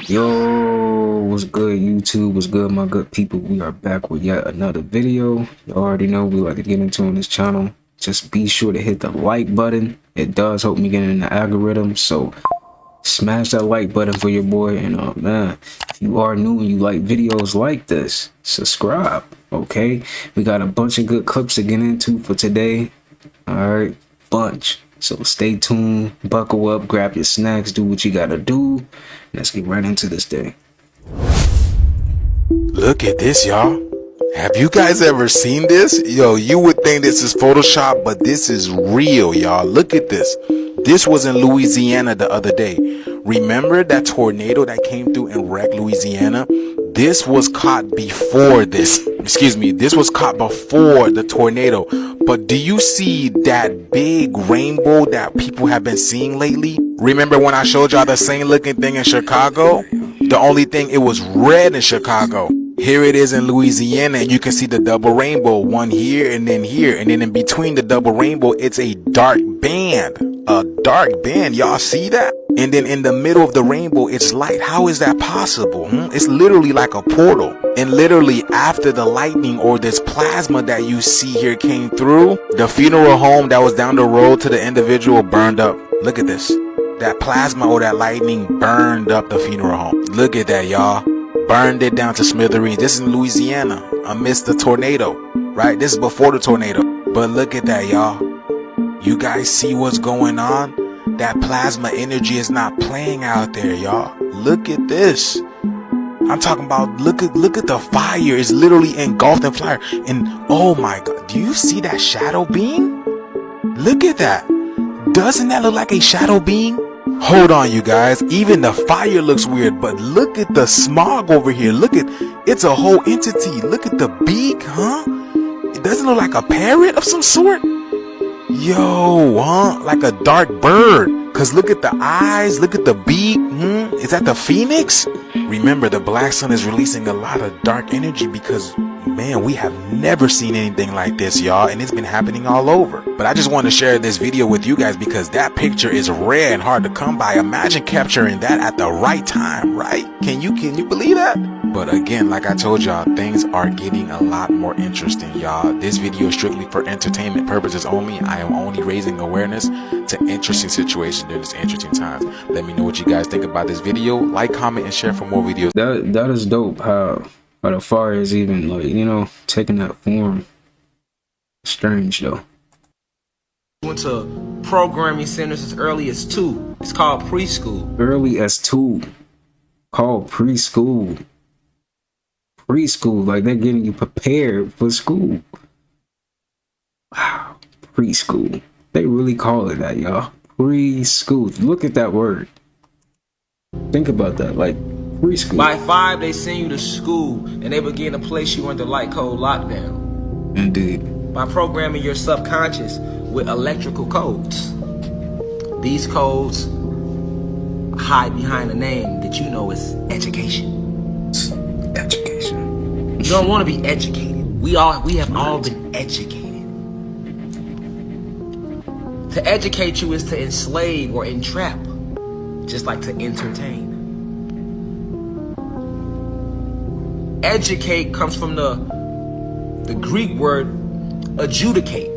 Yo, what's good YouTube? What's good, my good people? We are back with yet another video. You already know we like to get into on this channel. Just be sure to hit the like button. It does help me get in the algorithm, so smash that like button for your boy. And man, if you are new and you like videos like this, subscribe. Okay, we got a bunch of good clips to get into for today. All right, bunch. So stay tuned, buckle up, grab your snacks, do what you gotta do. Let's get right into this day. Look at this, y'all. Have you guys ever seen this? Yo, you would think this is Photoshop, but this is real, y'all. Look at this. This was in Louisiana the other day. Remember that tornado that came through and wrecked Louisiana? This was caught before this. Excuse me, this was caught before the tornado. But do you see that big rainbow that people have been seeing lately? Remember when I showed y'all the same looking thing in Chicago? The only thing, it was red in Chicago. Here it is in Louisiana, and you can see the double rainbow, one here and then here, and then in between the double rainbow, it's a dark band. A dark band, y'all see that? And then in the middle of the rainbow, it's light. How is that possible? It's literally like a portal. And literally after the lightning or this plasma that you see here came through, the funeral home that was down the road to the individual burned up. Look at this. That plasma or that lightning burned up the funeral home. Look at that, y'all. Burned it down to smithereens. This is in Louisiana amidst the tornado, right? This is before the tornado. But look at that, y'all. You guys see what's going on? That plasma energy is not playing out there, y'all. Look at this. I'm talking about, look at the fire. It's literally engulfed in fire. And oh my God, do you see that shadow being? Look at that. Doesn't that look like a shadow being? Hold on, you guys. Even the fire looks weird, but look at the smog over here. Look at, it's a whole entity. Look at the beak, huh? It doesn't look like a parrot of some sort. Yo, huh? Like a dark bird. Cause look at the eyes, look at the beak. Is that the phoenix? Remember, the black sun is releasing a lot of dark energy because, man, we have never seen anything like this, y'all, and it's been happening all over. But I just want to share this video with you guys because that picture is rare and hard to come by. Imagine capturing that at the right time, right? Can you believe that? But again, like I told y'all, things are getting a lot more interesting, y'all. This video is strictly for entertainment purposes only. I am only raising awareness to interesting situations during this interesting times. Let me know what you guys think about this video. Like, comment, and share for more videos. That is dope how the fire is even, like, you know, taking that form. Strange though. Went to programming centers as early as 2. It's called preschool. Early as 2. Called preschool. Preschool, like they're getting you prepared for school. Wow, preschool. They really call it that, y'all. Preschool. Look at that word. Think about that, like preschool. By 5, they send you to school and they begin to place you under light code lockdown. Indeed. By programming your subconscious with electrical codes. These codes hide behind a name that you know is education. Education. You don't want to be educated. We have all been educated. To educate you is to enslave or entrap, just like to entertain. Educate comes from the Greek word adjudicate.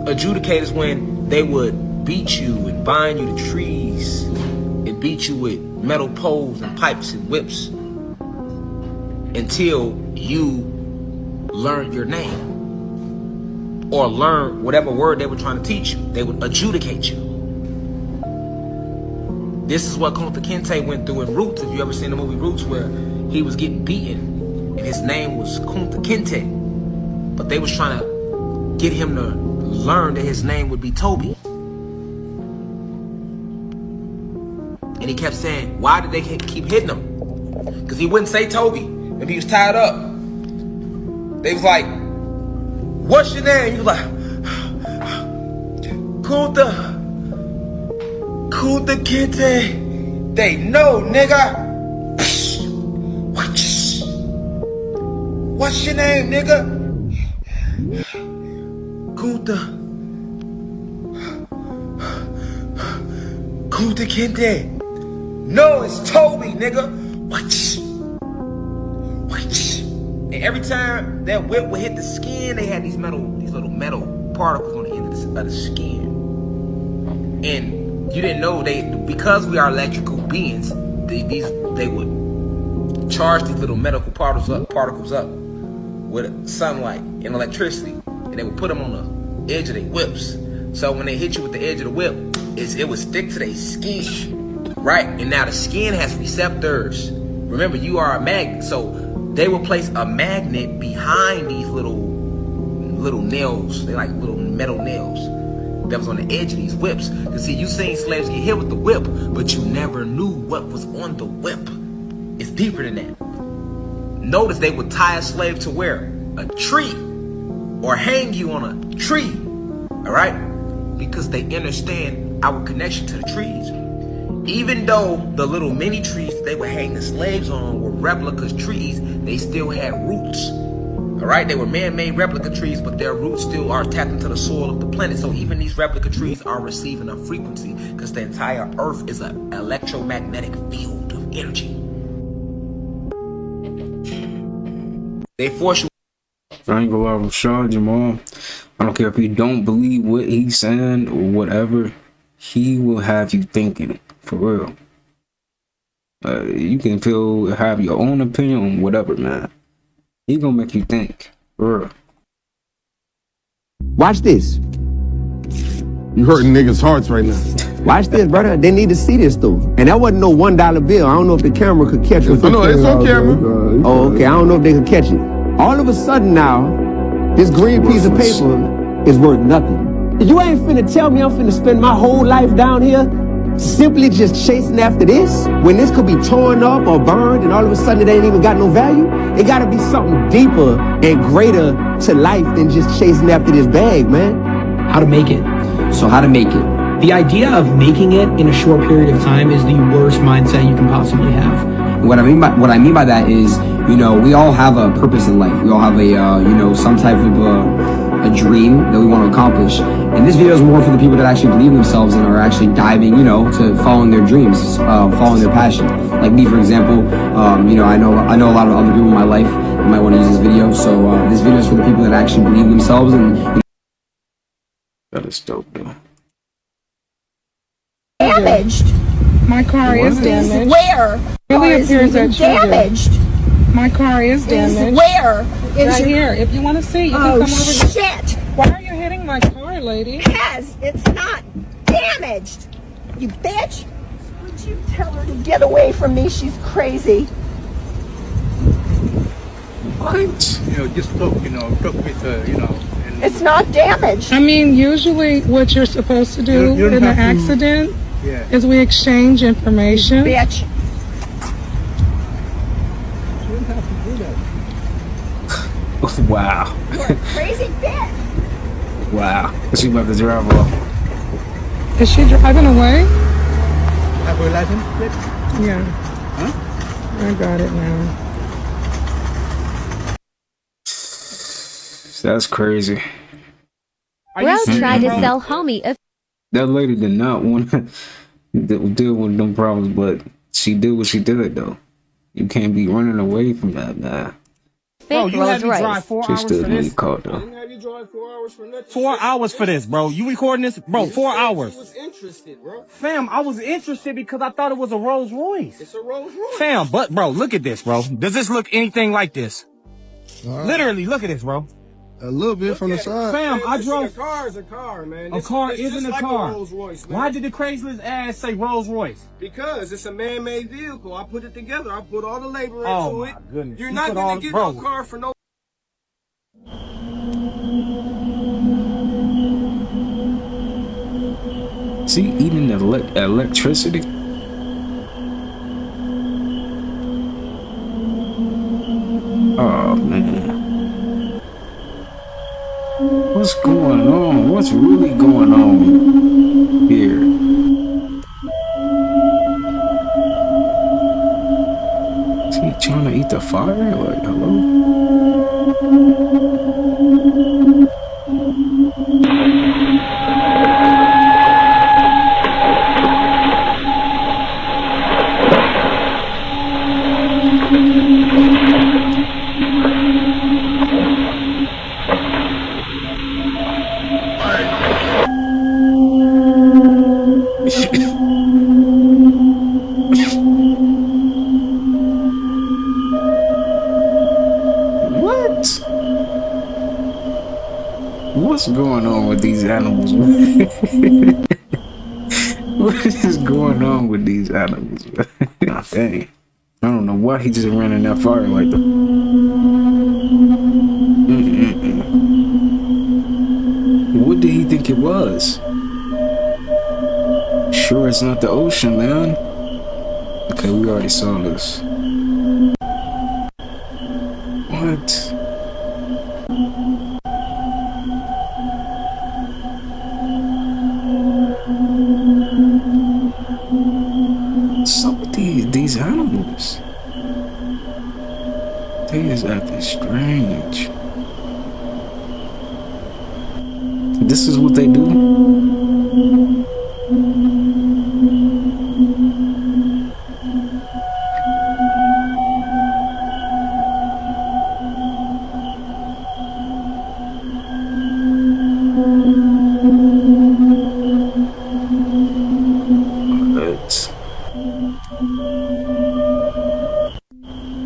Adjudicate is when they would beat you and bind you to trees and beat you with metal poles and pipes and whips until you learn your name or learn whatever word they were trying to teach you. They would adjudicate you. This is what Kunta Kinte went through in Roots. If you ever seen the movie Roots, where he was getting beaten and his name was Kunta Kinte, but they was trying to get him to learn that his name would be Toby. And he kept saying, why did they keep hitting him? Because he wouldn't say Toby if he was tied up. They was like, what's your name? He was like, Kunta Kinte. They know, nigga. What's your name, nigga? Kunta Kunta Kinte. No, it's Toby, nigga. Watch. And every time that whip would hit the skin, they had these little metal particles on the end of the skin. And you didn't know because we are electrical beings, they would charge these little medical particles up with sunlight and electricity, and they would put them on the edge of their whips. So when they hit you with the edge of the whip, it would stick to their skin, right? And now the skin has receptors. Remember, you are a magnet, so they will place a magnet behind these little nails. They're like little metal nails that was on the edge of these whips. Cause see, you seen slaves get hit with the whip, but you never knew what was on the whip. It's deeper than that. Notice they would tie a slave to where? A tree, or hang you on a tree. All right, because they understand our connection to the trees. Even though the little mini trees they would hang the slaves on were replica trees, they still had roots. All right, they were man-made replica trees, but their roots still are tapped into the soil of the planet. So even these replica trees are receiving a frequency because the entire earth is an electromagnetic field of energy. They force you. I ain't gonna lie, Rashad Jamal. I don't care if you don't believe what he's saying or whatever, he will have you thinking, for real. You can have your own opinion on whatever, man. He gonna make you think, for real. Watch this. You hurting niggas' hearts right now. Watch this, brother. They need to see this, though. And that wasn't no $1 bill. I don't know if the camera could catch it. No, it's on camera. Oh, okay. I don't know if they could catch it. All of a sudden now, this green piece of paper is worth nothing. You ain't finna tell me I'm finna spend my whole life down here simply just chasing after this, when this could be torn up or burned and all of a sudden it ain't even got no value? It gotta be something deeper and greater to life than just chasing after this bag, man. How to make it. So how to make it. The idea of making it in a short period of time is the worst mindset you can possibly have. What I mean by that is, you know, we all have a purpose in life. We all have a, you know, some type of a dream that we want to accomplish. And this video is more for the people that actually believe in themselves and are actually diving, you know, to following their dreams, following their passion. Like me, for example, you know, I know a lot of other people in my life that might want to use this video. So this video is for the people that actually believe in themselves and. That is dope, though. Damaged. My car is damaged. Where? Really appears that damaged. My car is damaged. Where? Right here. If you want to see, you can come over. Shit! Why are you hitting my car, lady? Because it's not damaged. You bitch! Would you tell her to get away from me? She's crazy. What? You know, just talk with you know. It's not damaged. I mean, usually what you're supposed to do You don't in an have to- accident Yeah. is we exchange information. Bitch. Wow. You're a crazy bitch. Wow. She about to drive off. Is she driving away? Have a license plate? Yeah. Huh? I got it now. That's crazy. Bro tried to sell homie a That lady did not want to deal with them problems, but she did what she did, though. You can't be running away from that, man. fake Rolls Royce. She still didn't get caught, though. 4 hours for this, bro. You recording this? Bro, 4 hours. I was interested, bro. Fam, I was interested because I thought it was a Rolls Royce. It's a Rolls Royce. Fam, but bro, look at this, bro. Does this look anything like this? Literally, look at this, bro. A little bit from the side. Fam, I A drove. car is a car, man. A car It's isn't just a like car. A Rolls Royce, man. Why did the Craigslist ad say Rolls Royce? Because it's a man-made vehicle. I put it together. I put all the labor into Oh it. my goodness. You're You not put gonna all- get bro. no car for no. Is he eating electricity? Oh, man. What's going on? What's really going on here? Is he trying to eat the fire? Like, hello? What's going on with these animals? What is going on with these animals? Dang. I don't know why he just ran in that fire like that. What did he think it was? Sure, it's not the ocean, man. Okay, we already saw this. What? What's up with these animals? They is acting strange. This is what they do?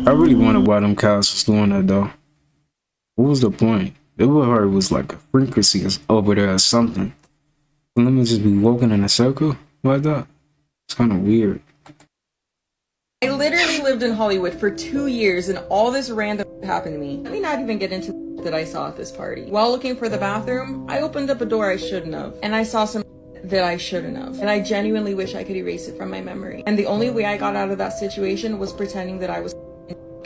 I really wonder why them cows was doing that though. What was the point? It was like a frequency over there or something. Let me just be walking in a circle like that. It's kind of weird. I literally lived in Hollywood for 2 years and all this random happened to me. Let me not even get into that I saw at this party. While looking for the bathroom, I opened up a door I shouldn't have, and I saw some that I shouldn't have. And I genuinely wish I could erase it from my memory. And the only way I got out of that situation was pretending that I was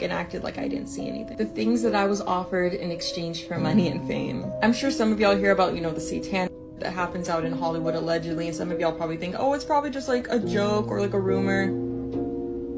and acted like I didn't see anything. The things that I was offered in exchange for money and fame. I'm sure some of y'all hear about, you know, the satanic that happens out in Hollywood allegedly, and some of y'all probably think, oh, it's probably just like a joke or like a rumor.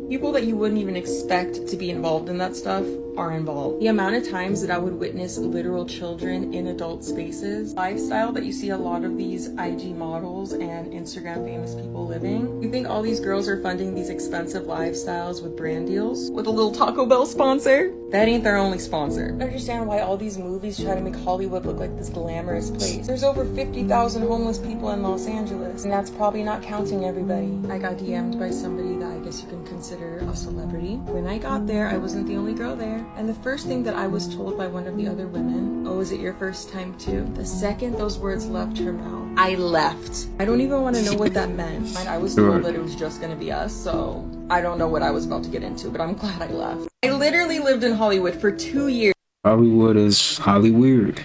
People that you wouldn't even expect to be involved in that stuff are involved. The amount of times that I would witness literal children in adult spaces, lifestyle that you see a lot of these IG models and Instagram famous people living. You think all these girls are funding these expensive lifestyles with brand deals? With a little Taco Bell sponsor? That ain't their only sponsor. I understand why all these movies try to make Hollywood look like this glamorous place. There's over 50,000 homeless people in Los Angeles, and that's probably not counting everybody. I got DM'd by somebody that I guess you can consider a celebrity. When I got there, I wasn't the only girl there. And the first thing that I was told by one of the other women, oh, is it your first time too? The second those words left her mouth, I left. I don't even want to know what that meant. I was told that it was just gonna be us, so I don't know what I was about to get into, but I'm glad I left. I literally lived in Hollywood for 2 years. Hollywood is highly weird,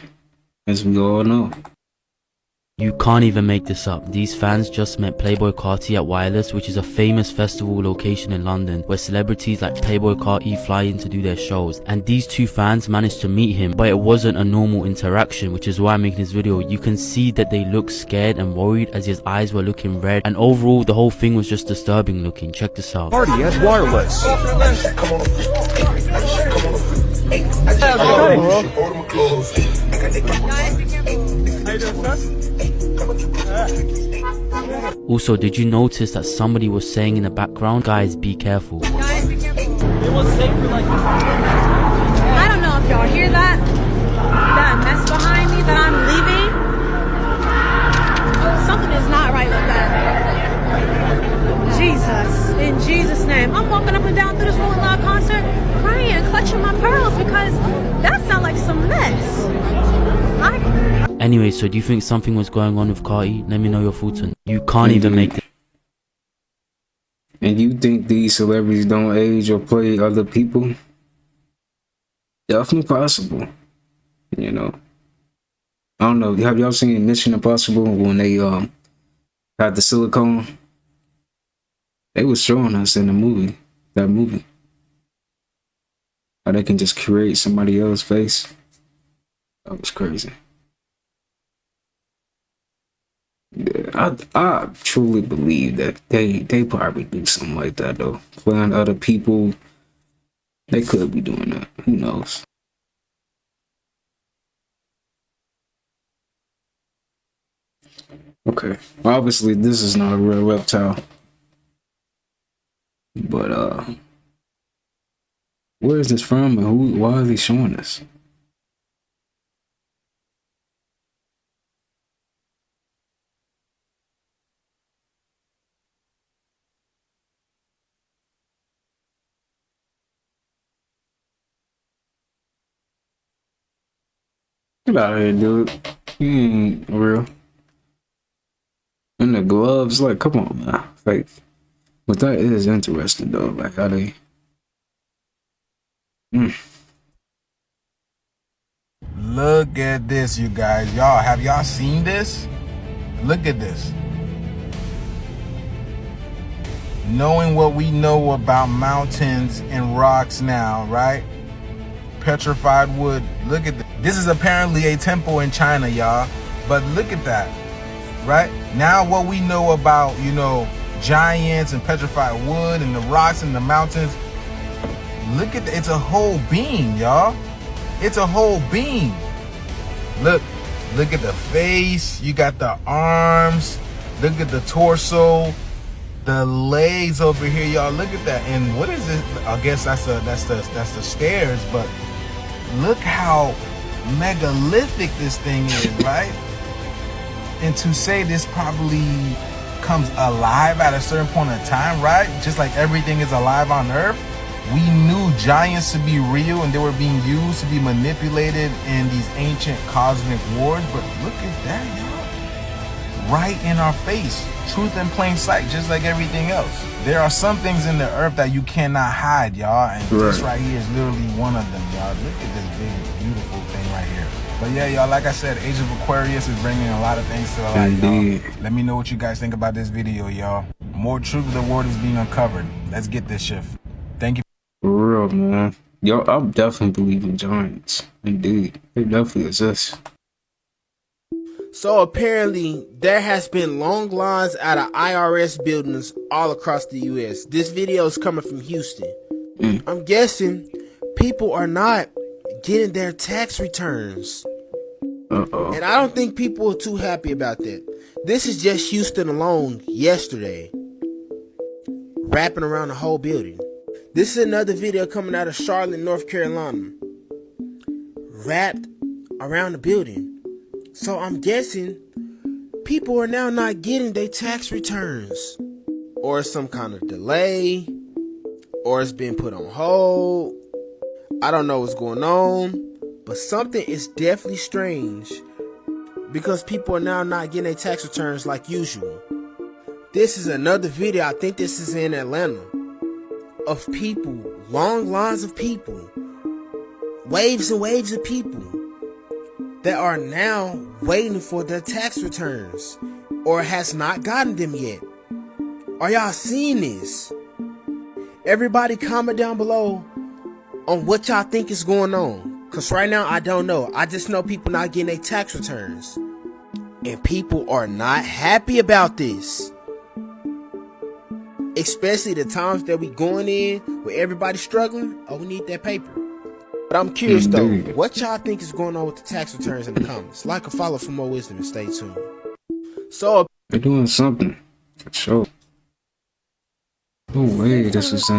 as we all know. You can't even make this up. These fans just met Playboy Carti at Wireless, which is a famous festival location in London where celebrities like Playboy Carti fly in to do their shows. And these two fans managed to meet him, but it wasn't a normal interaction, which is why I'm making this video. You can see that they look scared and worried as his eyes were looking red, and overall the whole thing was just disturbing looking. Check this out. Party at Wireless. Also, did you notice that somebody was saying in the background, guys, be careful? I don't know if y'all hear that mess behind me that I'm leaving. Something is not right with that. Jesus, in Jesus' name. I'm walking up and down through this Rolling Loud concert crying, clutching my pearls because that sounds like some mess. Anyway, so do you think something was going on with Carti? Let me know your thoughts on it. You can't even make it. And you think these celebrities don't age or play other people? Definitely possible. You know. I don't know. Have y'all seen Mission Impossible when they had the silicone? They was showing us in the movie, that movie, how they can just create somebody else's face. That was crazy. Yeah, I truly believe that they probably do something like that though. Playing other people, they could be doing that. Who knows? Okay, well, obviously this is not a real reptile, but where is this from and why are they showing this? Get out of here, dude. He ain't real. And the gloves, like, come on, man. Fake. But that is interesting, though. Like, how they... Look at this, you guys. Y'all, have y'all seen this? Look at this. Knowing what we know about mountains and rocks now, right? Petrified wood. Look at this. This is apparently a temple in China, y'all. But look at that, right? Now what we know about, you know, giants and petrified wood and the rocks and the mountains. Look at it's a whole being, y'all. It's a whole being. Look at the face. You got the arms. Look at the torso. The legs over here, y'all. Look at that. And what is it? I guess that's the stairs. But look how megalithic this thing is, right? And to say this probably comes alive at a certain point in time, right? Just like everything is alive on Earth. We knew giants to be real and they were being used to be manipulated in these ancient cosmic wars. But look at that, y'all. Right in our face. Truth in plain sight, just like everything else. There are some things in the earth that you cannot hide, y'all. And this right here is literally one of them, y'all. Look at this big, beautiful thing right here. But yeah, y'all, like I said, Age of Aquarius is bringing a lot of things to light, y'all. Let me know what you guys think about this video, y'all. More truth of the world is being uncovered. Let's get this shift. Thank you. For real, man. Yo, I definitely believe in giants. Indeed. They definitely exist. So apparently, there has been long lines out of IRS buildings all across the U.S. This video is coming from Houston. I'm guessing people are not getting their tax returns. And I don't think people are too happy about that. This is just Houston alone yesterday. Wrapping around the whole building. This is another video coming out of Charlotte, North Carolina. Wrapped around the building. So I'm guessing people are now not getting their tax returns. Or some kind of delay. Or it's been put on hold. I don't know what's going on. But something is definitely strange. Because people are now not getting their tax returns like usual. This is another video, I think this is in Atlanta. Of people, long lines of people. Waves and waves of people. That are now waiting for their tax returns or has not gotten them yet. Are y'all seeing this? Everybody comment down below on what y'all think is going on. Cause right now I don't know. I just know people not getting their tax returns. And people are not happy about this. Especially the times that we going in where everybody's struggling. Oh, we need that paper. But I'm curious though, what y'all think is going on with the tax returns in the comments? Like or follow for more wisdom and stay tuned. So they're doing something for sure. No way, this is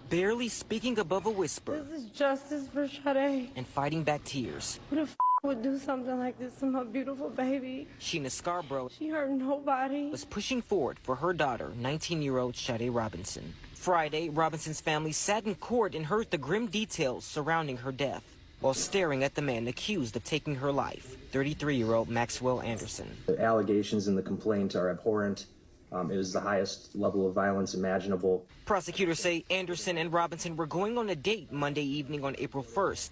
barely speaking above a whisper. This is justice for Sade. And fighting back tears. Who the f would do something like this to my beautiful baby? Sheena Scarborough. She hurt nobody. Was pushing forward for her daughter, 19-year-old Sade Robinson. Friday, Robinson's family sat in court and heard the grim details surrounding her death, while staring at the man accused of taking her life, 33-year-old Maxwell Anderson. The allegations in the complaint are abhorrent. It was the highest level of violence imaginable. Prosecutors say Anderson and Robinson were going on a date Monday evening on April 1st.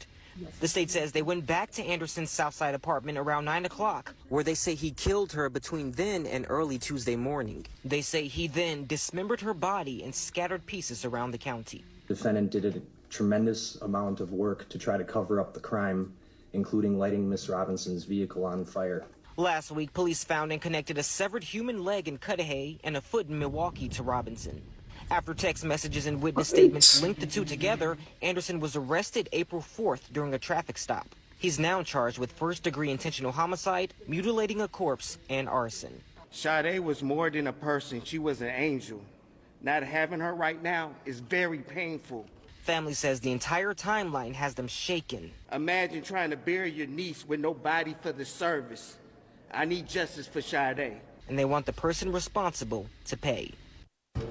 The state says they went back to Anderson's Southside apartment around 9 o'clock, where they say he killed her between then and early Tuesday morning. They say he then dismembered her body and scattered pieces around the county. The defendant did a tremendous amount of work to try to cover up the crime, including lighting Miss Robinson's vehicle on fire. Last week, police found and connected a severed human leg in Cudahy and a foot in Milwaukee to Robinson. After text messages and witness statements linked the two together, Anderson was arrested April 4th during a traffic stop. He's now charged with first-degree intentional homicide, mutilating a corpse, and arson. Sade was more than a person. She was an angel. Not having her right now is very painful. Family says the entire timeline has them shaken. Imagine trying to bury your niece with no body for the service. I need justice for Sade. And they want the person responsible to pay.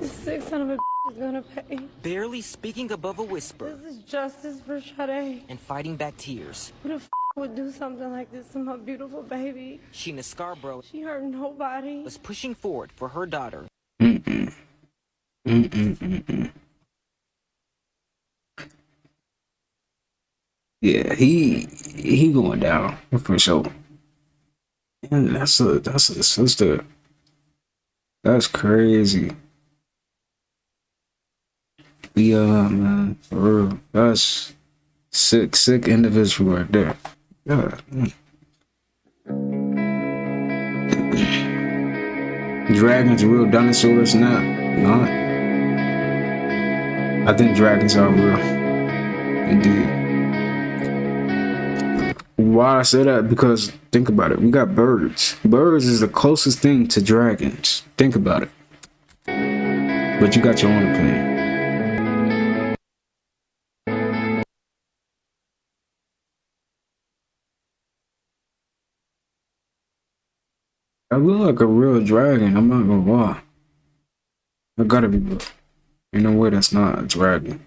This sick son of a is gonna pay. Barely speaking above a whisper. This is justice for Sade. And fighting back tears. Who the would do something like this to my beautiful baby. Sheena Scarborough She hurt nobody. was pushing forward for her daughter. Yeah, he going down for sure. And that's a sister. That's crazy. Yeah, man, for real. That's sick individual right there. Yeah. Dragons, real dinosaurs, not. I think dragons are real. Indeed. Why I say that? Because think about it. We got birds. Birds is the closest thing to dragons. Think about it. But you got your own opinion. I look like a real dragon. I'm not gonna lie. I gotta be real. Ain't no way that's not a dragon.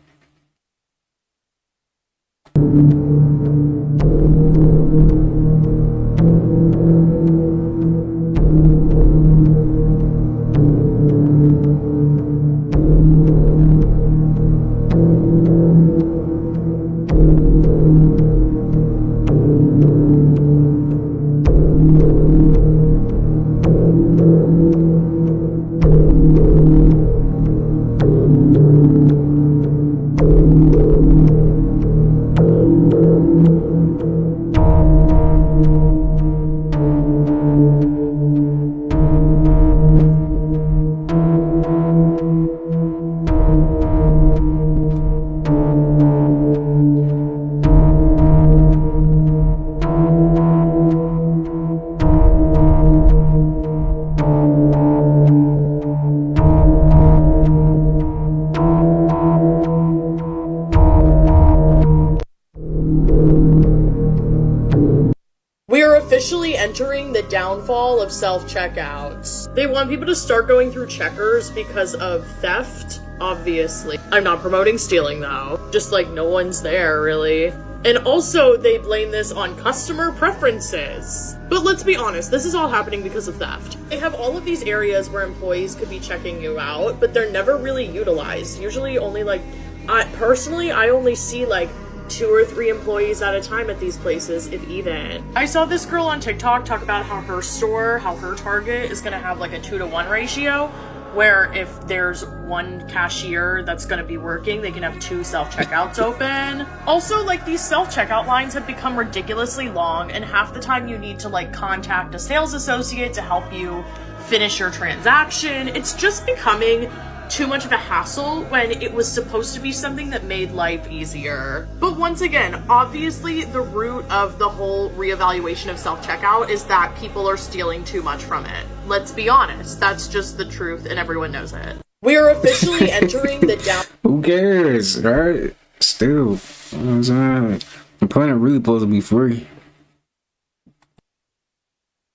Officially entering the downfall of self-checkouts. They want people to start going through checkers because of theft, obviously. I'm not promoting stealing though, just like no one's there really. And also they blame this on customer preferences. But let's be honest, this is all happening because of theft. They have all of these areas where employees could be checking you out, but they're never really utilized. Usually only like, I only see like 2 or 3 employees at a time at these places, if even. I saw this girl on TikTok talk about how her Target is gonna have like a 2-to-1 ratio, where if there's one cashier that's gonna be working, they can have 2 self-checkouts open. Also, like, these self-checkout lines have become ridiculously long, and half the time you need to like contact a sales associate to help you finish your transaction. It's just becoming too much of a hassle when it was supposed to be something that made life easier. But once again, obviously the root of the whole reevaluation of self-checkout is that people are stealing too much from it. Let's be honest, that's just the truth and everyone knows it. We are officially entering the down- Who cares, right? Still, you know what I'm saying? The planet really supposed to be free.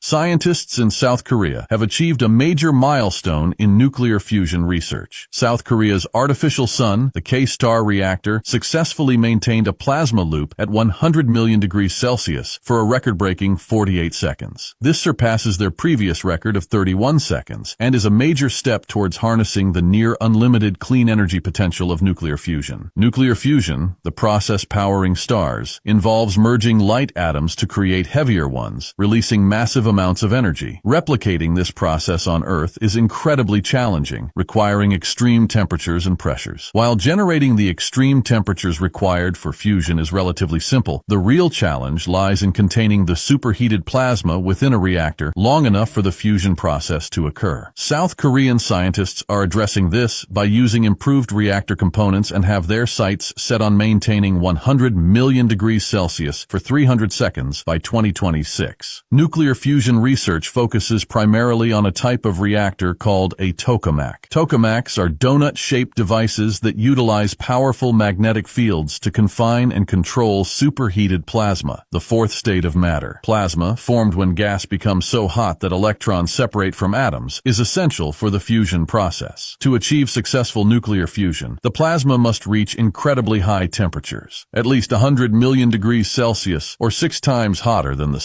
Scientists in South Korea have achieved a major milestone in nuclear fusion research. South Korea's artificial sun, the K-Star reactor, successfully maintained a plasma loop at 100 million degrees Celsius for a record-breaking 48 seconds. This surpasses their previous record of 31 seconds and is a major step towards harnessing the near-unlimited clean energy potential of nuclear fusion. Nuclear fusion, the process powering stars, involves merging light atoms to create heavier ones, releasing massive amounts of energy. Replicating this process on Earth is incredibly challenging, requiring extreme temperatures and pressures. While generating the extreme temperatures required for fusion is relatively simple, the real challenge lies in containing the superheated plasma within a reactor long enough for the fusion process to occur. South Korean scientists are addressing this by using improved reactor components and have their sights set on maintaining 100 million degrees Celsius for 300 seconds by 2026. Nuclear fusion fusion research focuses primarily on a type of reactor called a tokamak. Tokamaks are donut-shaped devices that utilize powerful magnetic fields to confine and control superheated plasma, the fourth state of matter. Plasma, formed when gas becomes so hot that electrons separate from atoms, is essential for the fusion process. To achieve successful nuclear fusion, the plasma must reach incredibly high temperatures, at least 100 million degrees Celsius, or 6 times hotter than the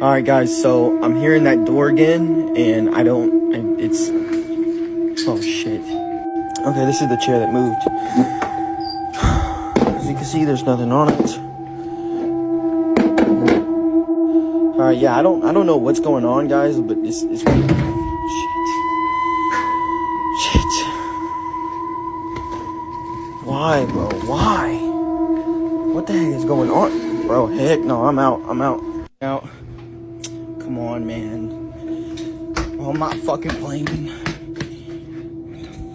Alright guys, so I'm hearing that door again, and it's, oh shit. Okay, this is the chair that moved. As you can see, there's nothing on it. Alright, yeah, I don't know what's going on, guys, but it's weird. Shit. Why, bro? Why? What the heck is going on? Bro, heck no, I'm out. Come on, man. Oh, I'm not fucking playing.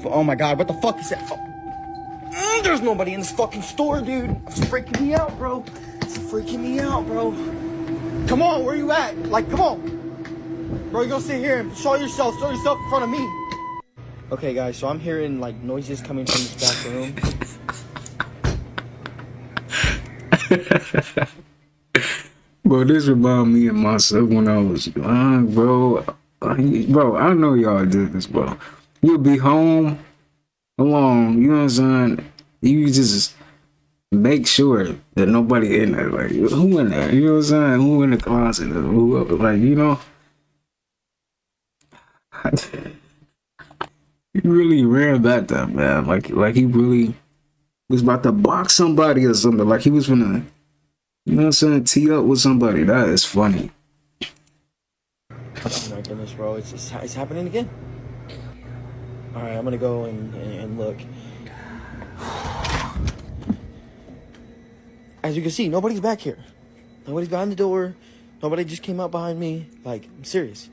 Oh my god, what the fuck is that? Oh. There's nobody in this fucking store, dude. It's freaking me out, bro. Come on, where you at? Like, come on. Bro, you gonna sit here and show yourself in front of me. Okay, guys, so I'm hearing, like, noises coming from this back room. Bro, this remind me of myself when I was young, bro. Bro, I know y'all did this, bro. You'll be home alone, you know what I'm saying? You just make sure that nobody in there. Like, who in there? You know what I'm saying? Who in the closet? Or whoever, like, you know? He really ran back that, man. Like he really was about to box somebody or something. Like he was gonna, you know what I'm saying, tee up with somebody. That is funny. Oh my goodness, bro. It's happening again. Alright, I'm gonna go and look. As you can see, nobody's back here. Nobody's behind the door. Nobody just came out behind me. Like, I'm serious.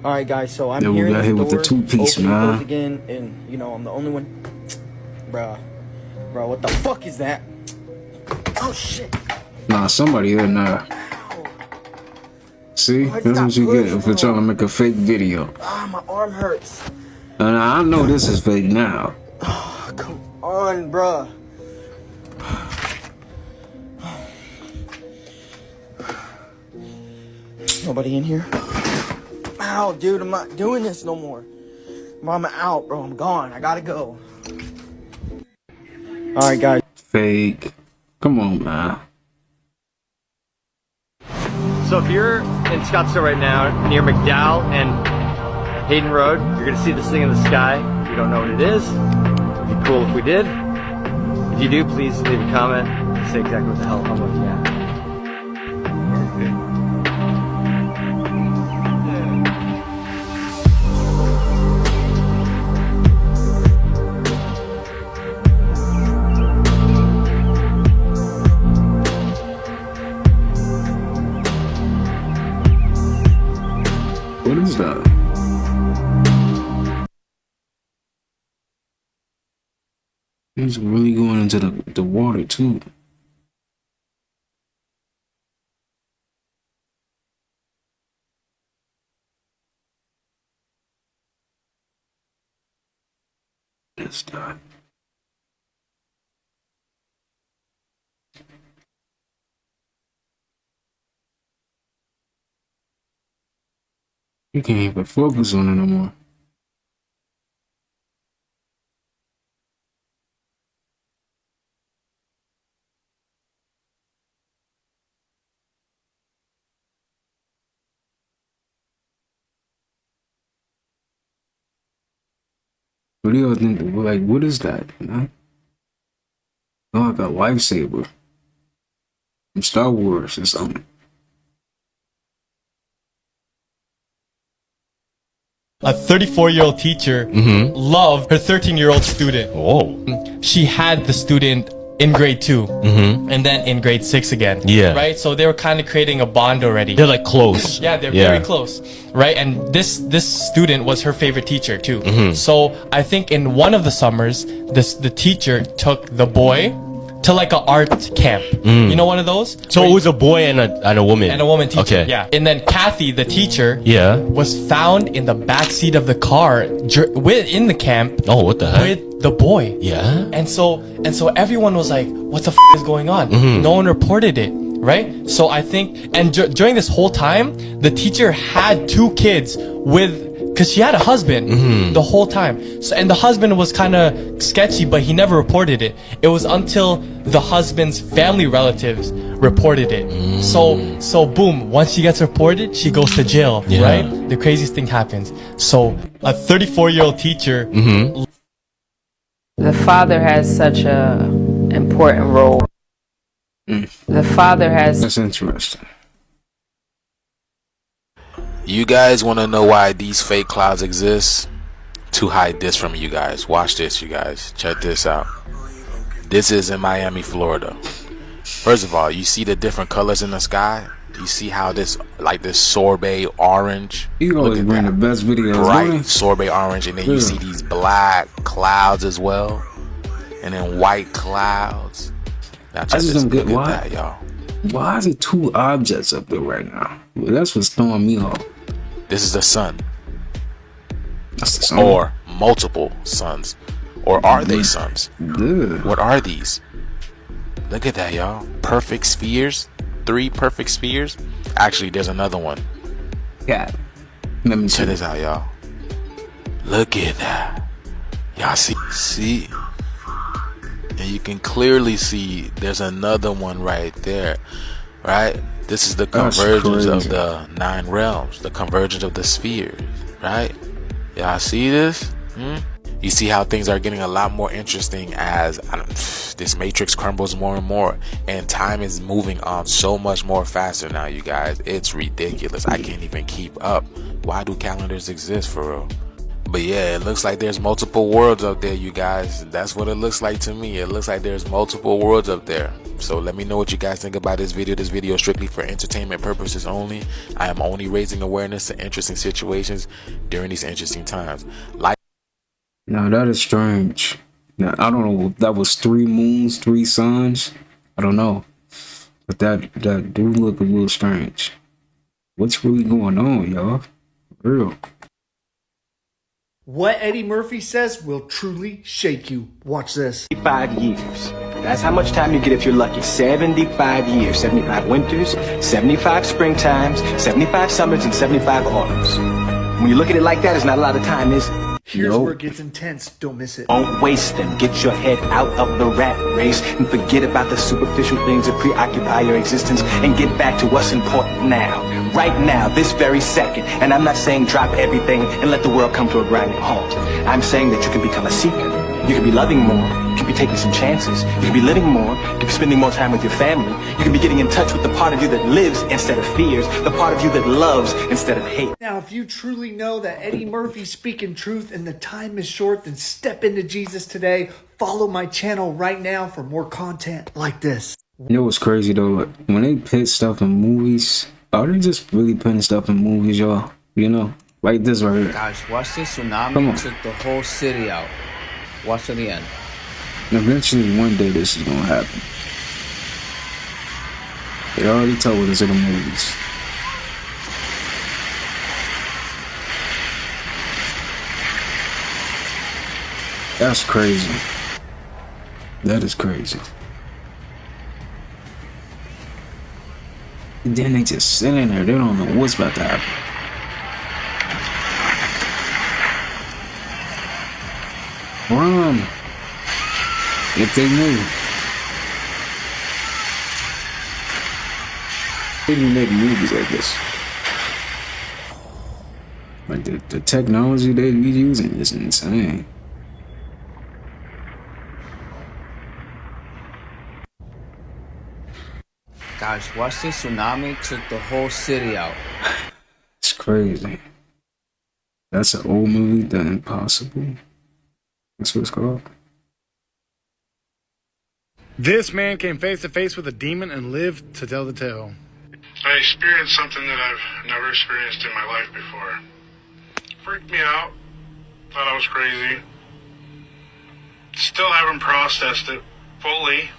Alright, guys, so I'm hearing got this hit door with the two-piece, open and man. close again, and, you know, I'm the only one. Bruh, what the fuck is that? Oh, shit. Nah, somebody in there. See? That's what you get if you're trying to make a fake video. Ah, my arm hurts. And I know this is fake now. Oh, come on, bruh. Nobody in here? Ow, dude, I'm not doing this no more. I'm out, bro. I'm gone. I gotta go. Alright, guys. Fake. Come on, man. So if you're in Scottsdale right now, near McDowell and Hayden Road, you're gonna see this thing in the sky. We don't know what it is. It'd be cool if we did. If you do, please leave a comment and say exactly what the hell I'm looking at. What is that? It's really going into the water too. It's that. You can't even focus on it no more. What do y'all think? Like, what is that? You know? Oh, like a lightsaber from Star Wars or something. A 34-year-old teacher loved her 13-year-old student. Oh. She had the student in grade 2 and then in grade 6 again. Yeah. Right? So they were kind of creating a bond already. They're like close. Yeah, they're very close. Right? And this student was her favorite teacher too. So I think in one of the summers, the teacher took the boy to like an art camp. You know, one of those. So it was a boy and a woman. And a woman teacher. Okay. Yeah. And then Kathy, the teacher, was found in the back seat of the car in the camp. Oh, what the heck? With the boy. Yeah. And so everyone was like, "What the is going on?" Mhm. No one reported it, right? So I think, and during this whole time, the teacher had 2 kids because she had a husband the whole time. So, and the husband was kind of sketchy, but he never reported it. It was until the husband's family relatives reported it. So boom, once she gets reported, she goes to jail, Yeah. right? The craziest thing happens. So a 34-year-old teacher. The father has such a important role. The father has. That's interesting. You guys want to know why these fake clouds exist? To hide this from you guys. Watch this, you guys. Check this out. This is in Miami, Florida. First of all, you see the different colors in the sky? You see how this, like this sorbet orange? You always bring the best videos. Bright sorbet orange, and then you see these black clouds as well, and then white clouds. Now I check just this, don't get look why. at that, y'all. Why is it 2 objects up there right now? Well, that's what's throwing me off. This is the sun. That's the sun. Or multiple suns. Or are they suns? What are these? Look at that, y'all. Perfect spheres. 3 perfect spheres. Actually, there's another one. Yeah. Let me check this out, y'all. Look at that. Y'all see? And you can clearly see there's another one right there. Right? This is the That's convergence of crazy. the 9 realms. The convergence of the spheres. Right? Y'all see this? You see how things are getting a lot more interesting as this matrix crumbles more and more, and time is moving on so much more faster now, you guys. It's ridiculous. I can't even keep up. Why do calendars exist, for real? But yeah, it looks like there's multiple worlds up there, you guys. That's what it looks like to me. It looks like there's multiple worlds up there. So let me know what you guys think about this video. This video is strictly for entertainment purposes only. I am only raising awareness to interesting situations during these interesting times. Like. Now that is strange. Now I don't know if that was 3 moons, 3 suns. I don't know. But that do look a little strange. What's really going on, y'all? For real. What Eddie Murphy says will truly shake you. Watch this. 75 years. That's how much time you get if you're lucky. 75 years. 75 winters, 75 springtimes, 75 summers, and 75 autumns. When you look at it like that, it's not a lot of time, is it? Here's where it gets intense. Don't miss it. Don't waste them. Get your head out of the rat race and forget about the superficial things that preoccupy your existence and get back to what's important now. Right now, this very second. And I'm not saying drop everything and let the world come to a grinding halt. I'm saying that you can become a seeker. You can be loving more. You can be taking some chances. You can be living more. You can be spending more time with your family. You can be getting in touch with the part of you that lives instead of fears, the part of you that loves instead of hate. Now, if you truly know that Eddie Murphy's speaking truth and the time is short, then step into Jesus today. Follow my channel right now for more content like this. You know what's crazy though? Like, when they put stuff in movies, are they just really putting stuff in movies, y'all? You know? Like this right here. Guys, watch this Come tsunami on. took the whole city out. Watch to the end. And eventually, one day, this is gonna happen. They already told us in the movies. That's crazy. That is crazy. And then they just sitting there. They don't know what's about to happen. Run. If they knew. They didn't make movies like this. Like the technology they be using is insane. Guys, watch this tsunami took the whole city out. It's crazy. That's an old movie, The Impossible. That's what it's called. This man came face to face with a demon and lived to tell the tale. I experienced something that I've never experienced in my life before. Freaked me out. Thought I was crazy. Still haven't processed it fully.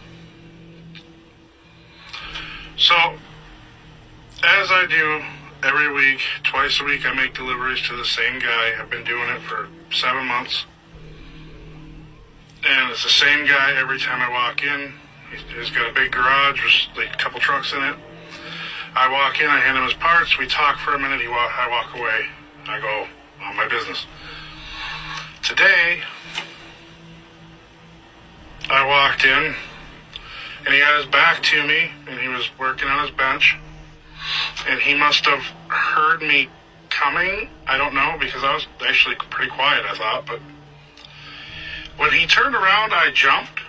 So, as I do every week, twice a week, I make deliveries to the same guy. I've been doing it for 7 months. And it's the same guy every time I walk in. He's got a big garage with like a couple trucks in it. I walk in, I hand him his parts, we talk for a minute, I walk away. I go on my business. Today, I walked in, and he had his back to me, and he was working on his bench. And he must have heard me coming. I don't know, because I was actually pretty quiet, I thought. But when he turned around, I jumped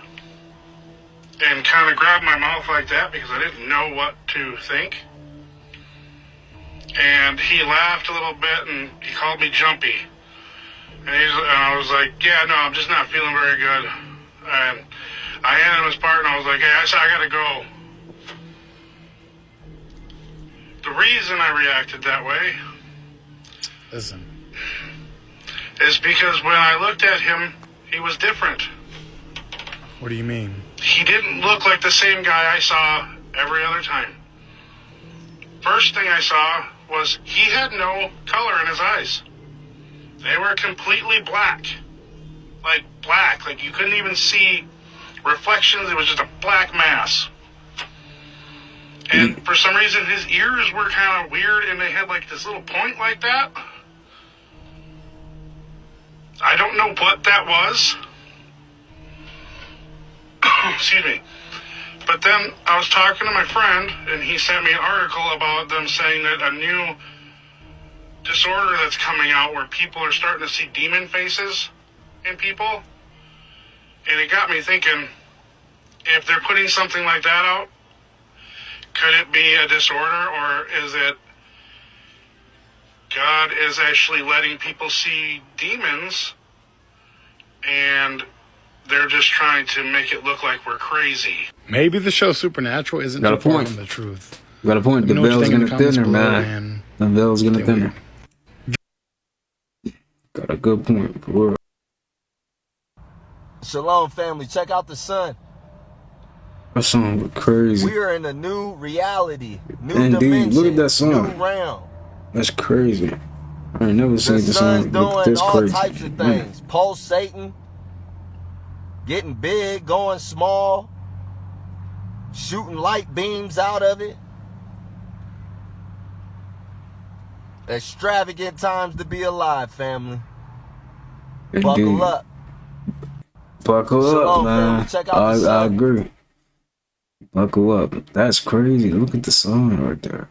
and kind of grabbed my mouth like that because I didn't know what to think. And he laughed a little bit, and he called me jumpy. And I was like, yeah, no, I'm just not feeling very good. And I handed him his part, and I was like, hey, I gotta go. The reason I reacted that way is because when I looked at him, he was different. What do you mean? He didn't look like the same guy I saw every other time. First thing I saw was he had no color in his eyes. They were completely black. Like you couldn't even see reflections. It was just a black mass. And for some reason, his ears were kind of weird, and they had like this little point like that. I don't know what that was. Excuse me. But then I was talking to my friend, and he sent me an article about them saying that a new disorder that's coming out where people are starting to see demon faces in people. And it got me thinking, if they're putting something like that out, could it be a disorder, or is it God is actually letting people see demons and they're just trying to make it look like we're crazy? Maybe the show Supernatural isn't Got a too far point. from the truth. Got a point. The Let me know what you veil's think in the getting comments thinner, below, man. The veil's getting thinner. Got a good point, for real. Shalom, family. Check out the sun. That song was crazy. We are in a new reality, new Indeed, dimension, look at that song. new realm. That's crazy. I ain't never seen The this sun's song. Look at doing this all crazy. types of things. Pulsating, getting big, going small, shooting light beams out of it. Extravagant times to be alive, family. Indeed. Buckle up. Buckle Shalom, up, man. family. Check out the I sun. agree. Buckle up. That's crazy. Look at the song right there.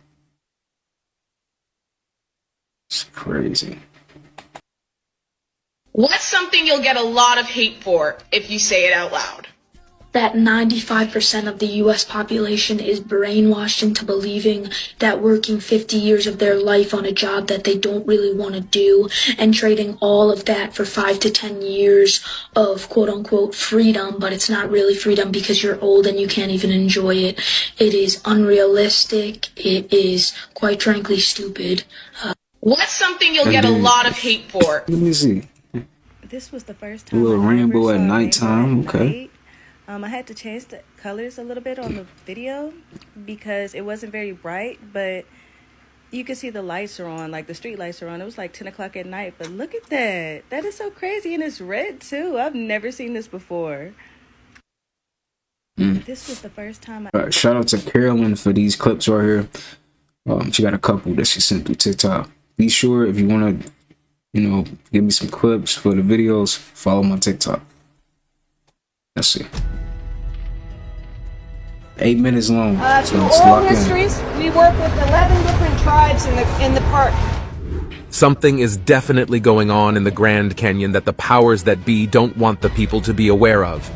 It's crazy. What's something you'll get a lot of hate for if you say it out loud? That 95% of the US population is brainwashed into believing that working 50 years of their life on a job that they don't really want to do and trading all of that for 5 to 10 years of quote-unquote freedom, but it's not really freedom because you're old and you can't even enjoy it. It is unrealistic. It is, quite frankly, stupid. What's something you'll get a lot of hate for? Let me see. This was the first A time little I rainbow ever at saw a nighttime. rainbow at Okay. night. I had to change the colors a little bit on the video because it wasn't very bright, but you can see the lights are on, like the street lights are on. It was like 10 o'clock at night, but look at that. That is so crazy, and it's red too. I've never seen this before. This was the first time All right, shout out to Carolyn for these clips right here. She got a couple that she sent through TikTok. Be sure if you want to, give me some clips for the videos, follow my TikTok. Let's see. 8 minutes long. So Through let's oral lock in. histories, we work with 11 different tribes in the park. Something is definitely going on in the Grand Canyon that the powers that be don't want the people to be aware of.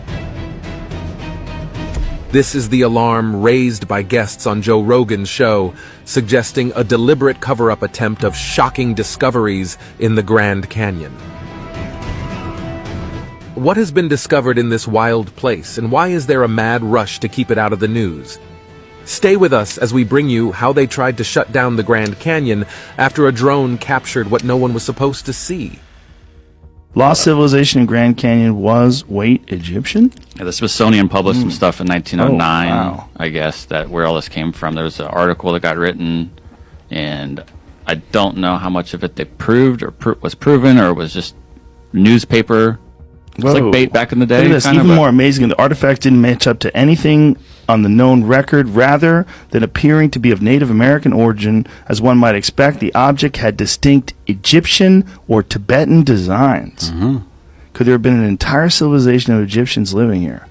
This is the alarm raised by guests on Joe Rogan's show, suggesting a deliberate cover-up attempt of shocking discoveries in the Grand Canyon. What has been discovered in this wild place, and why is there a mad rush to keep it out of the news? Stay with us as we bring you how they tried to shut down the Grand Canyon after a drone captured what no one was supposed to see. Lost civilization in Grand Canyon was, wait, Egyptian? Yeah, the Smithsonian published some stuff in 1909, wow. I guess, that where all this came from. There was an article that got written, and I don't know how much of it they proved or was proven or was just newspaper. It's like bait back in the day. Look at this. Even more amazing, the artifacts didn't match up to anything on the known record. Rather than appearing to be of Native American origin, as one might expect, the object had distinct Egyptian or Tibetan designs. Could there have been an entire civilization of Egyptians living here?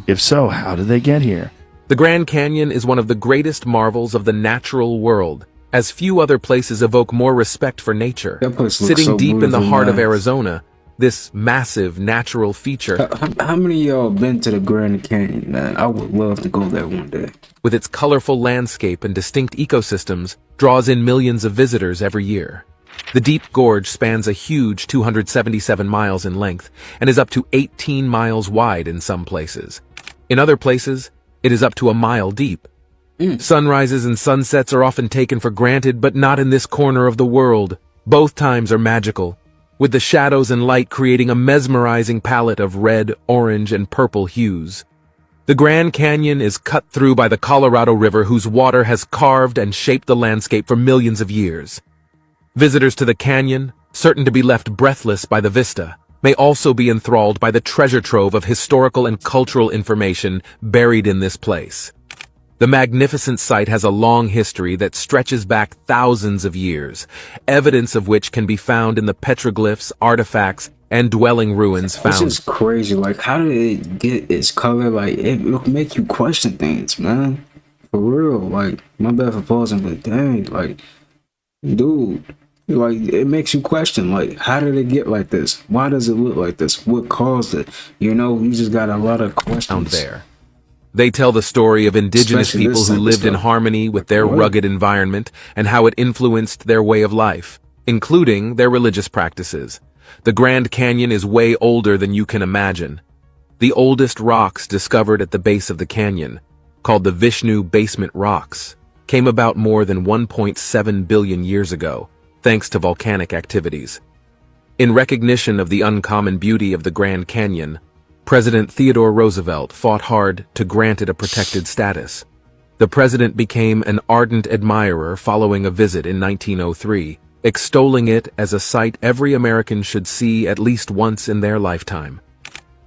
If so, how did they get here? The Grand Canyon is one of the greatest marvels of the natural world, as few other places evoke more respect for nature. Sitting so deep in the beautiful, heart of man. Arizona, this massive natural feature, How many of y'all been to the Grand Canyon, man? I would love to go there one day. with its colorful landscape and distinct ecosystems, draws in millions of visitors every year. The deep gorge spans a huge 277 miles in length and is up to 18 miles wide in some places. In other places, it is up to a mile deep. Sunrises and sunsets are often taken for granted, but not in this corner of the world. Both times are magical, with the shadows and light creating a mesmerizing palette of red, orange, and purple hues. The Grand Canyon is cut through by the Colorado River, whose water has carved and shaped the landscape for millions of years. Visitors to the canyon, certain to be left breathless by the vista, may also be enthralled by the treasure trove of historical and cultural information buried in this place. The magnificent site has a long history that stretches back thousands of years, evidence of which can be found in the petroglyphs, artifacts, and dwelling ruins found. This is crazy. Like, how did it get its color? Like, it'll make you question things, man. For real. Like, my bad for pausing, but dang, like, dude, like, it makes you question, like, how did it get like this? Why does it look like this? What caused it? You know, you just got a lot of questions there. They tell the story of indigenous Especially people this who type of lived in stuff. harmony with their What? rugged environment and how it influenced their way of life, including their religious practices. The Grand Canyon is way older than you can imagine. The oldest rocks discovered at the base of the canyon, called the Vishnu Basement Rocks, came about more than 1.7 billion years ago, thanks to volcanic activities. In recognition of the uncommon beauty of the Grand Canyon, President Theodore Roosevelt fought hard to grant it a protected status. The president became an ardent admirer following a visit in 1903, extolling it as a site every American should see at least once in their lifetime.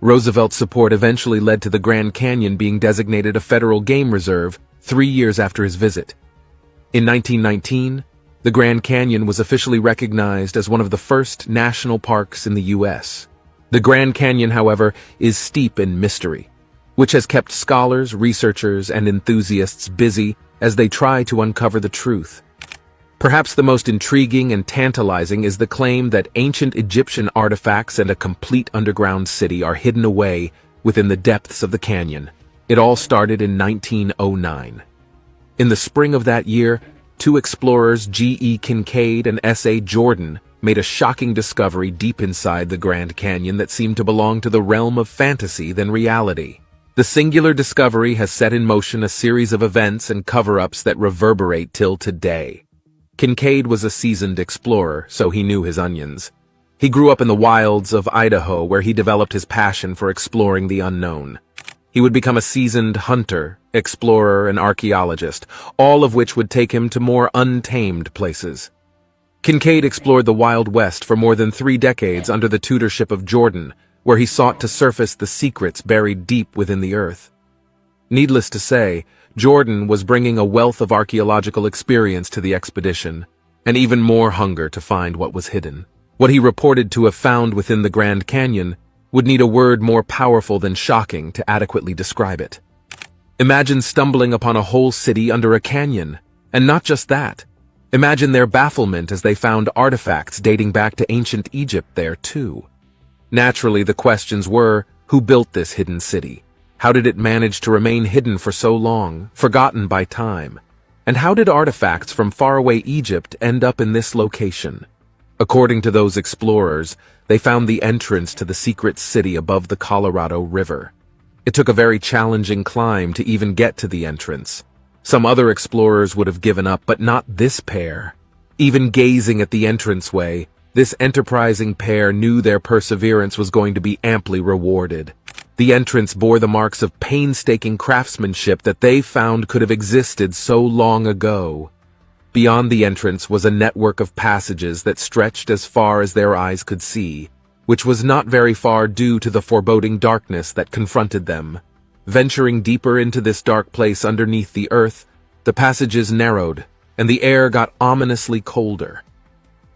Roosevelt's support eventually led to the Grand Canyon being designated a federal game reserve 3 years after his visit. In 1919, the Grand Canyon was officially recognized as one of the first national parks in the U.S. The Grand Canyon, however, is steep in mystery, which has kept scholars, researchers, and enthusiasts busy as they try to uncover the truth. Perhaps the most intriguing and tantalizing is the claim that ancient Egyptian artifacts and a complete underground city are hidden away within the depths of the canyon. It all started in 1909. In the spring of that year, two explorers, G.E. Kincaid and S.A. Jordan, made a shocking discovery deep inside the Grand Canyon that seemed to belong to the realm of fantasy than reality. The singular discovery has set in motion a series of events and cover-ups that reverberate till today. Kincaid was a seasoned explorer, so he knew his onions. He grew up in the wilds of Idaho, where he developed his passion for exploring the unknown. He would become a seasoned hunter, explorer, and archaeologist, all of which would take him to more untamed places. Kincaid explored the Wild West for more than 3 decades under the tutorship of Jordan, where he sought to surface the secrets buried deep within the earth. Needless to say, Jordan was bringing a wealth of archaeological experience to the expedition, and even more hunger to find what was hidden. What he reported to have found within the Grand Canyon would need a word more powerful than shocking to adequately describe it. Imagine stumbling upon a whole city under a canyon, and not just that. Imagine their bafflement as they found artifacts dating back to ancient Egypt there too. Naturally, the questions were, who built this hidden city? How did it manage to remain hidden for so long, forgotten by time? And how did artifacts from faraway Egypt end up in this location? According to those explorers, they found the entrance to the secret city above the Colorado River. It took a very challenging climb to even get to the entrance. Some other explorers would have given up, but not this pair. Even gazing at the entranceway, This enterprising pair knew their perseverance was going to be amply rewarded. The entrance bore the marks of painstaking craftsmanship that they found could have existed so long ago. Beyond the entrance was a network of passages that stretched as far as their eyes could see, which was not very far due to the foreboding darkness that confronted them. Venturing deeper into this dark place underneath the earth, the passages narrowed, and the air got ominously colder.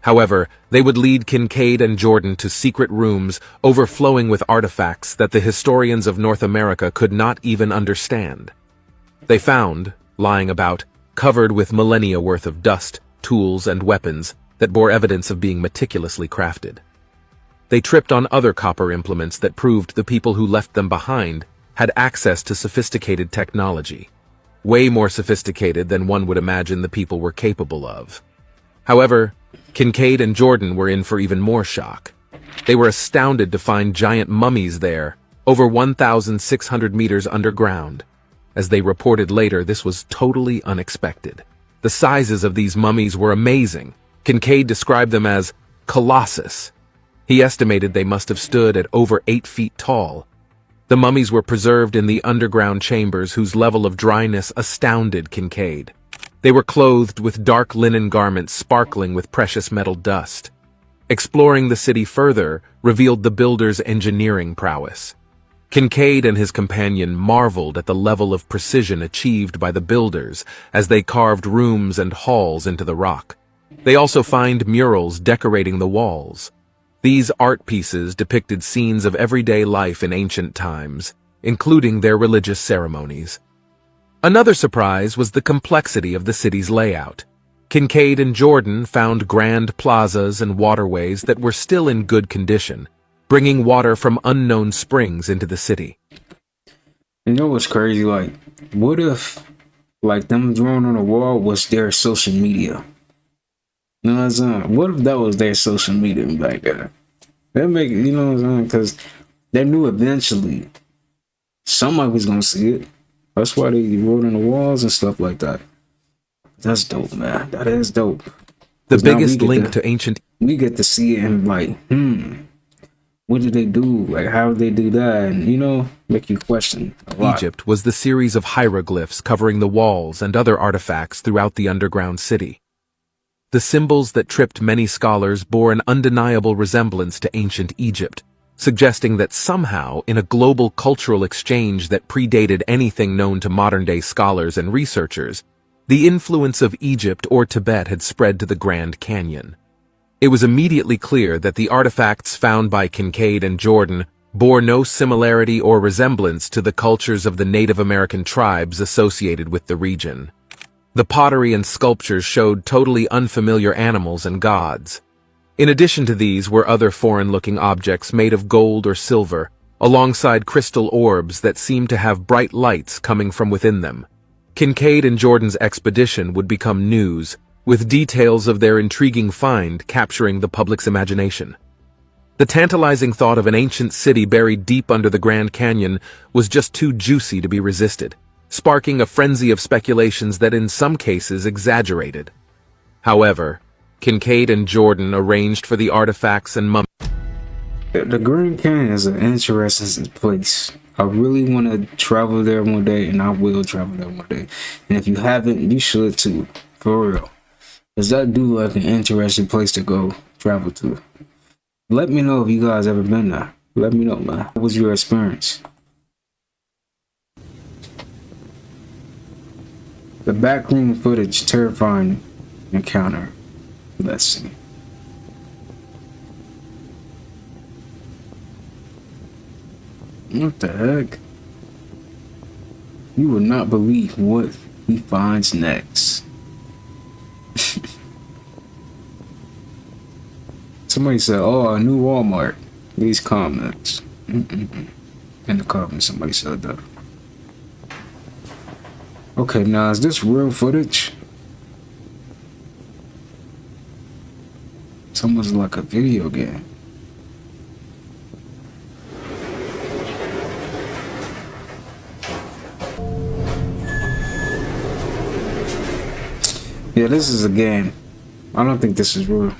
However, they would lead Kincaid and Jordan to secret rooms overflowing with artifacts that the historians of North America could not even understand. They found, lying about, covered with millennia worth of dust, tools, and weapons that bore evidence of being meticulously crafted. They tripped on other copper implements that proved the people who left them behind had access to sophisticated technology, way more sophisticated than one would imagine the people were capable of. However, Kincaid and Jordan were in for even more shock. They were astounded to find giant mummies there, over 1,600 meters underground. As they reported later, this was totally unexpected. The sizes of these mummies were amazing. Kincaid described them as colossus. He estimated they must have stood at over 8 feet tall. The mummies were preserved in the underground chambers whose level of dryness astounded Kincaid. They were clothed with dark linen garments sparkling with precious metal dust. Exploring the city further revealed the builders' engineering prowess. Kincaid and his companion marveled at the level of precision achieved by the builders as they carved rooms and halls into the rock. They also find murals decorating the walls. These art pieces depicted scenes of everyday life in ancient times, including their religious ceremonies. Another surprise was the complexity of the city's layout. Kincaid and Jordan found grand plazas and waterways that were still in good condition, bringing water from unknown springs into the city. You know what's crazy? Like, what if, like, them drawn on the wall was their social media? You know what I'm saying? What if that was their social media back there? That make it, you know what I'm saying? Because they knew eventually somebody was gonna see it. That's why they wrote on the walls and stuff like that. That's dope, man. That is dope. The biggest link to ancient... We get to see it and like, what did they do? Like, how did they do that? And, you know, make you question a lot. Egypt was the series of hieroglyphs covering the walls and other artifacts throughout the underground city. The symbols that tripped many scholars bore an undeniable resemblance to ancient Egypt, suggesting that somehow, in a global cultural exchange that predated anything known to modern-day scholars and researchers, the influence of Egypt or Tibet had spread to the Grand Canyon. It was immediately clear that the artifacts found by Kincaid and Jordan bore no similarity or resemblance to the cultures of the Native American tribes associated with the region. The pottery and sculptures showed totally unfamiliar animals and gods. In addition to these were other foreign-looking objects made of gold or silver, alongside crystal orbs that seemed to have bright lights coming from within them. Kincaid and Jordan's expedition would become news, with details of their intriguing find capturing the public's imagination. The tantalizing thought of an ancient city buried deep under the Grand Canyon was just too juicy to be resisted, sparking a frenzy of speculations that in some cases exaggerated. However, Kincaid and Jordan arranged for the artifacts and mummies. The Grand Canyon is an interesting place. I really want to travel there one day, and I will travel there one day. And if you haven't, you should too, for real. Does that do like an interesting place to go travel to? Let me know if you guys ever been there. Let me know, man. What was your experience? The backroom footage, terrifying encounter. Let's see. What the heck? You will not believe what he finds next. Somebody said, "Oh, a new Walmart." These comments. In the comments, somebody said that. Okay, now is this real footage? It's almost like a video game. Yeah, this is a game. I don't think this is real.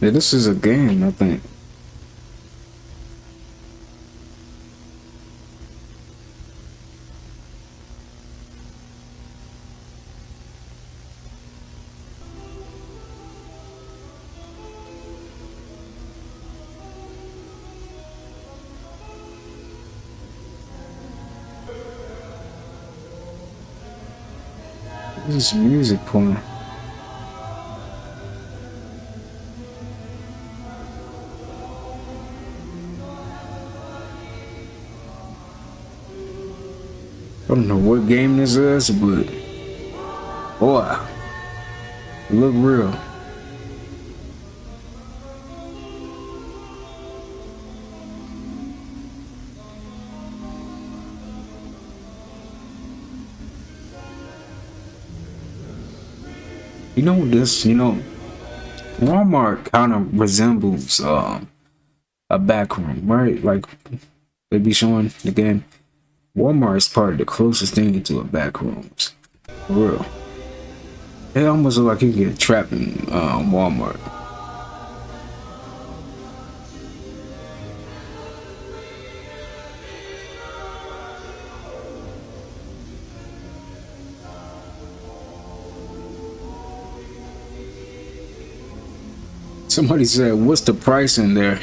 Yeah, this is a game, I think. This is music playing. I don't know what game this is, but boy, it look real. You know this, Walmart kind of resembles a back room, right? Like they be showing the game. Walmart is probably the closest thing to a back rooms. For real. It almost look like you get trapped in Walmart. Somebody said, what's the price in there?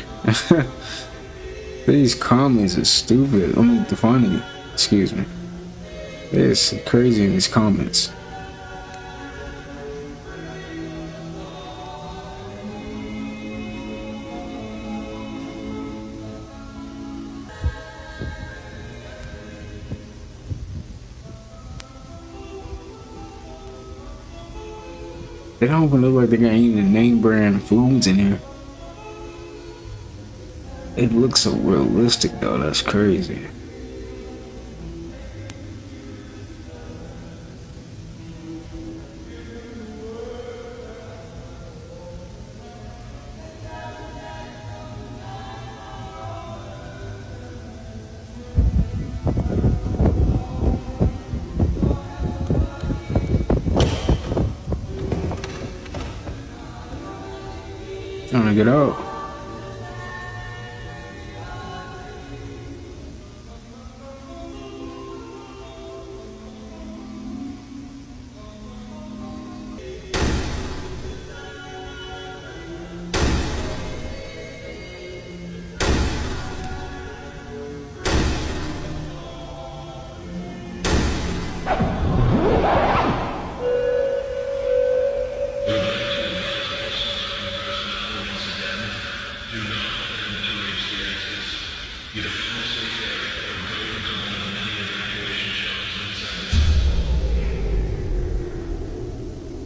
These comments are stupid. I mean, funny. Excuse me. It's crazy in these comments. They don't even look like they got any name brand foods in here. It looks so realistic though, that's crazy. Trying to get out.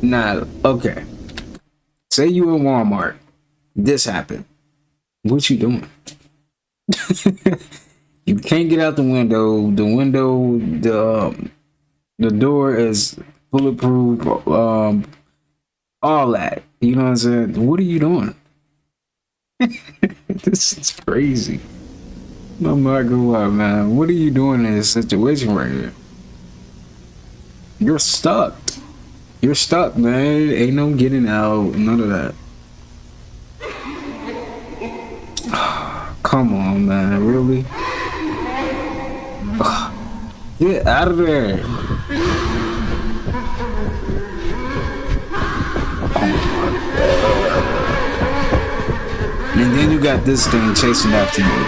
Nah, okay. Say you in Walmart. This happened. What you doing? You can't get out the window. The door is bulletproof. All that. You know what I'm saying? What are you doing? This is crazy. I'm not gonna lie, man. What are you doing in this situation right here? You're stuck. You're stuck, man. Ain't no getting out. None of that. Come on, man. Really? Get out of there. And then you got this thing chasing after you.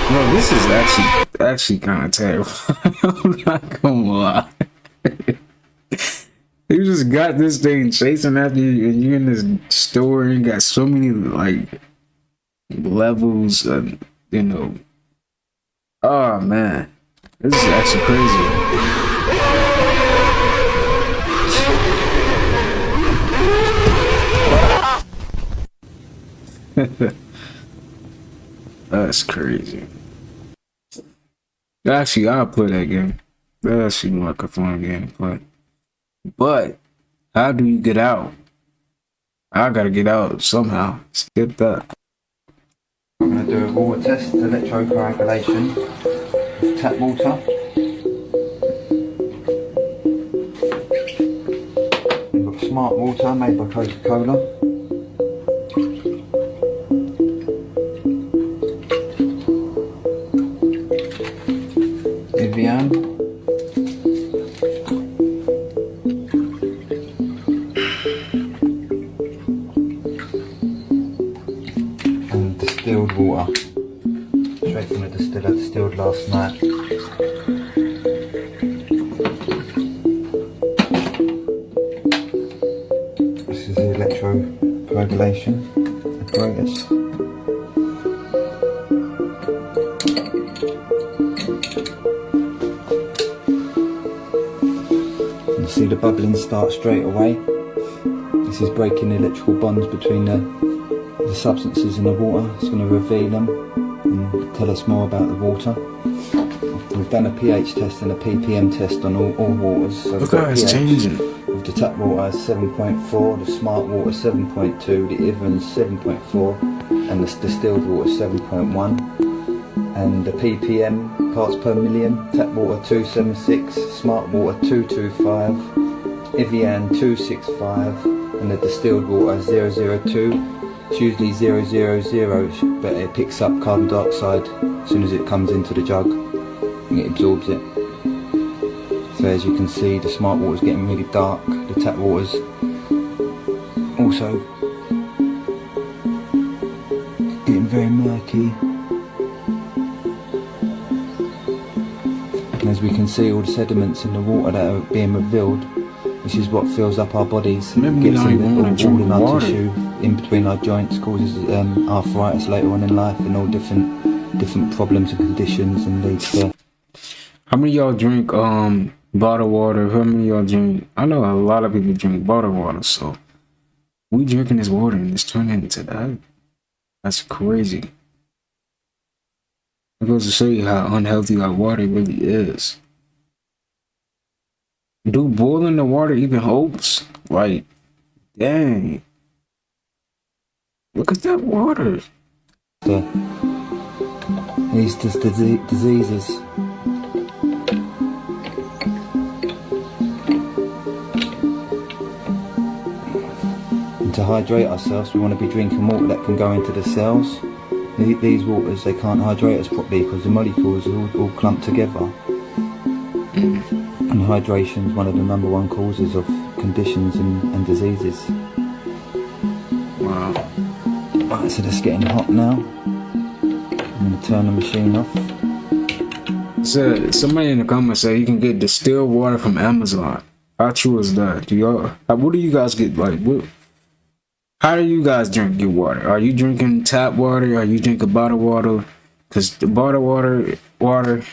Bro, this is actually kind of terrible. I'm not gonna lie. You just got this thing chasing after you, and you're in this store and got so many like levels, you know. Oh man, this is actually crazy. That's crazy. Actually, I'll play that game. That actually like a fun game to play. But how do you get out? I gotta get out somehow. Skip that. I'm going to do a water test, electrocoagulation, tap water. We've got smart water made by Coca-Cola. Evian. And distilled water. Straight from the distiller, distilled last night. This is the electrocoagulation apparatus. You see the bubbling start straight away. This is breaking the electrical bonds between the substances in the water. It's going to reveal them and tell us more about the water. We've done a pH test and a ppm test on all waters. So look how it's changing. Of the tap water is 7.4, the smart water 7.2, the Evian's 7.4, and the distilled water 7.1. And the ppm, parts per million, tap water 276, smart water 225, Evian 265, and the distilled water 002. It's usually 000, but it picks up carbon dioxide as soon as it comes into the jug and it absorbs it. So as you can see, the smart water's getting really dark, the tap water's also getting very murky. And as we can see, all the sediments in the water that are being revealed, this is what fills up our bodies, gets in all in our tissue, in between our joints, causes arthritis later on in life and all different problems and conditions, and leads to... How many of y'all drink bottled water? How many of y'all drink? I know a lot of people drink bottled water, so we drinking this water and it's turning into that. That's crazy. It goes to show you how unhealthy our water really is. Do boiling the water even helps? Like, dang. Look at that water. These diseases. And to hydrate ourselves, we want to be drinking water that can go into the cells. These waters, they can't hydrate us properly because the molecules are all clumped together. And hydration is one of the #1 causes of conditions and diseases. Wow. Right, so that's getting hot now. I'm going to turn the machine off. So somebody in the comments say you can get distilled water from Amazon. How true is that? Do y'all? What do you guys get? Like, what? How do you guys drink your water? Are you drinking tap water? Are you drinking bottled water? Because the bottled water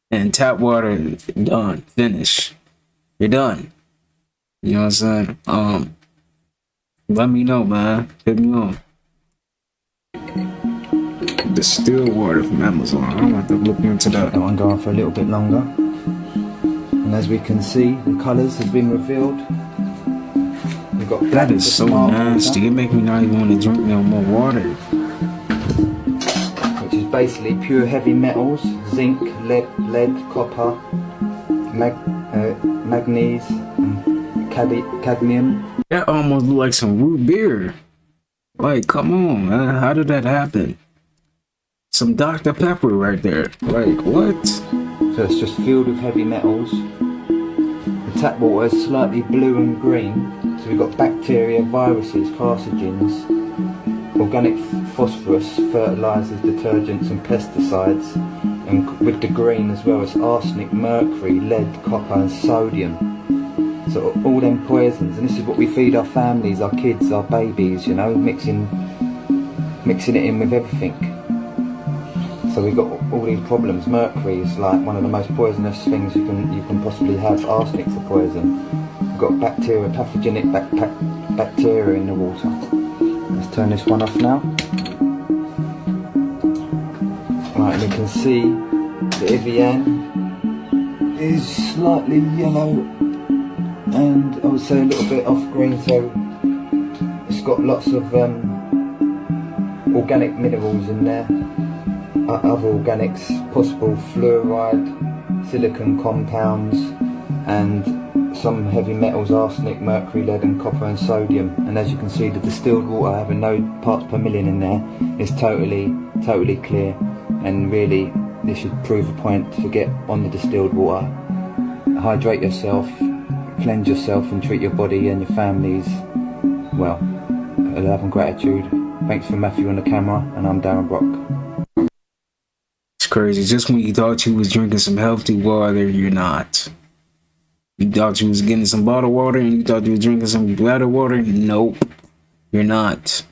and tap water, done, finish. You're done. You know what I'm saying? Let me know, man. Hit me on. Distilled water from Amazon. I'm gonna have to look into that. That one go on for a little bit longer. And as we can see, the colours have been revealed. We've got black. That is so nasty. It makes me not even want to drink no more water. Which is basically pure heavy metals: zinc, lead, copper, manganese, cadmium. That almost look like some root beer. Like, come on, man. How did that happen? Some Dr. Pepper right there. Like, what? So it's just filled with heavy metals. The tap water is slightly blue and green. So we've got bacteria, viruses, carcinogens, organic phosphorus, fertilisers, detergents and pesticides. And with the green as well as arsenic, mercury, lead, copper and sodium. So all them poisons, and this is what we feed our families, our kids, our babies, you know, mixing it in with everything. So we've got all these problems. Mercury is like one of the most poisonous things you can possibly have. Arsenic's a poison. We've got bacteria, pathogenic bacteria in the water. Let's turn this one off now. Right, and you can see The Evian is slightly yellow and I would say a little bit off green, so it's got lots of organic minerals in there, other organics, possible fluoride, silicone compounds, and some heavy metals, arsenic, mercury, lead and copper and sodium. And as you can see, the distilled water having no parts per million in there is totally clear, and really this should prove a point to get on the distilled water. Hydrate yourself, cleanse yourself and treat your body and your families well. Love and gratitude. Thanks for Matthew on the camera, and I'm Darren Brock. It's crazy. Just when you thought you was drinking some healthy water, you're not. You thought you was getting some bottled water and you thought you was drinking some better water. Nope, you're not.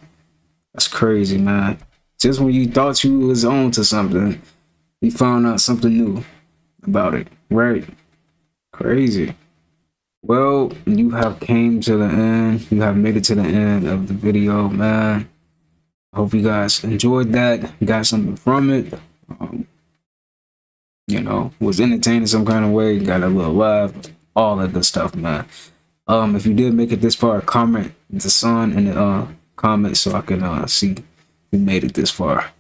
That's crazy, man. Just when you thought you was on to something, you found out something new about it, right? Crazy. Well, you have came to the end. You have made it to the end of the video, man. I hope you guys enjoyed that, got something from it. You know, was entertained in some kind of way, got a little laugh, all that good stuff, man. If you did make it this far, comment the sun in the comments so I can see you made it this far.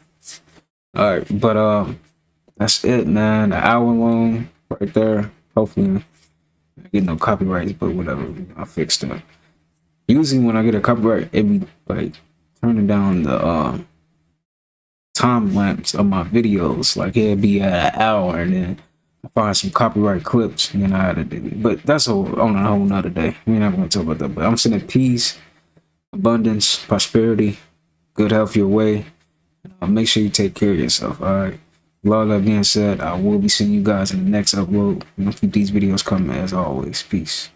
All right, but that's it, man. An hour long right there. Hopefully I get no copyrights, but whatever, I'll fix that. Usually when I get a copyright, it be like turning down the time lapse of my videos. Like it'd be at an hour and then I find some copyright clips and then I had to do it. But that's on a whole nother day. We're not gonna talk about that. But I'm sending peace, abundance, prosperity, good health your way. Make sure you take care of yourself. All right. With all that being said, I will be seeing you guys in the next upload. Keep these videos coming as always. Peace.